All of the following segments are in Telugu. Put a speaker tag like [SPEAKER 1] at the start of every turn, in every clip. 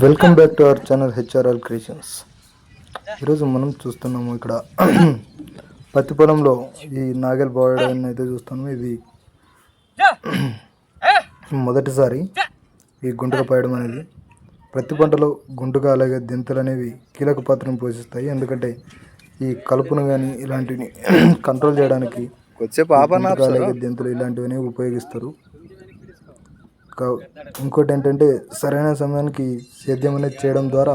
[SPEAKER 1] Welcome back to our channel HRL creations. ఈరోజు మనం చూస్తున్నాము ఇక్కడ పత్తి పొలంలో ఈ నాగల్ బాడని అయితే చూస్తున్నాము. ఇది మొదటిసారి ఈ గుంటక పాయడం అనేది. ప్రతి పంటలో గుంటక అలాగే దింతలు అనేవి కీలక పాత్రను పోషిస్తాయి. ఎందుకంటే ఈ కలుపును కానీ ఇలాంటివి కంట్రోల్ చేయడానికి గుంటక అలాగే దింతలు ఇలాంటివన్నీ ఉపయోగిస్తారు. ఇంకోటి ఏంటంటే సరైన సమయానికి సేద్యం అనేది చేయడం ద్వారా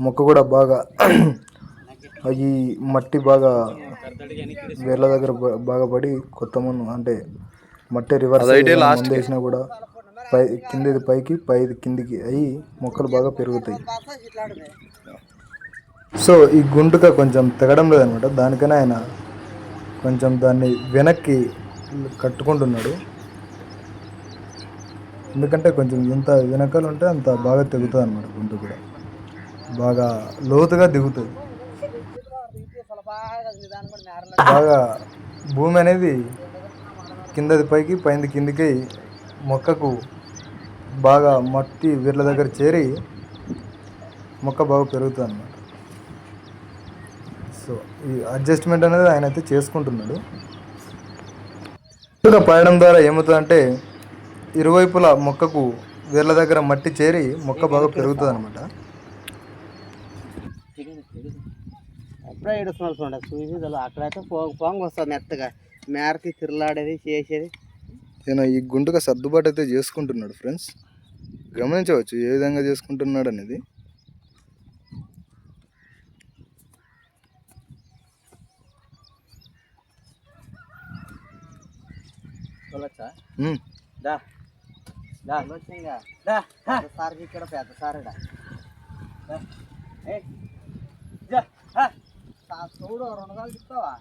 [SPEAKER 1] మొక్క కూడా బాగా ఈ మట్టి బాగా వేర్ల దగ్గర బాగా పడి కొత్త మన్ను అంటే మట్టి రివర్స్ ముందు వేసినా కూడా కిందది పైకి పైది కిందికి అయ్యి మొక్కలు బాగా పెరుగుతాయి. సో ఈ గుంటుక కొంచెం తెగడం లేదనమాట. దానికనే ఆయన కొంచెం దాన్ని వెనక్కి కట్టుకుంటున్నాడు. ఎందుకంటే కొంచెం ఎంత వెనకాల ఉంటే అంత బాగా తెగుతుంది అన్నమాట. గుంటు కూడా బాగా లోతుగా దిగుతుంది. బాగా భూమి అనేది కిందది పైకి పైంది కిందికి మొక్కకు బాగా మట్టి వీళ్ళ దగ్గర చేరి మొక్క బాగా పెరుగుతుంది అన్నమాట. సో ఈ అడ్జస్ట్మెంట్ అనేది ఆయన అయితే చేసుకుంటున్నాడు. పాయడం ద్వారా ఏమవుతుందంటే ఇరువైపులా మొక్కకు వేర్ల దగ్గర మట్టి చేరి మొక్క బాగా పెరుగుతుంది అనమాట.
[SPEAKER 2] అప్పుడే ఏడుస్తున్నా చూసి అక్కడైతే పొంగ వస్తుంది మెత్తగా మేరకి తిరలాడేది చేసేది.
[SPEAKER 1] నేను ఈ గుంటుగా సర్దుబాటు అయితే చేసుకుంటున్నాడు ఫ్రెండ్స్. గమనించవచ్చు ఏ విధంగా చేసుకుంటున్నాడు అనేది.
[SPEAKER 2] సార్కి ఇక్కడ పెద్ద సారడా చూడు 2 కాలు చెప్తావా.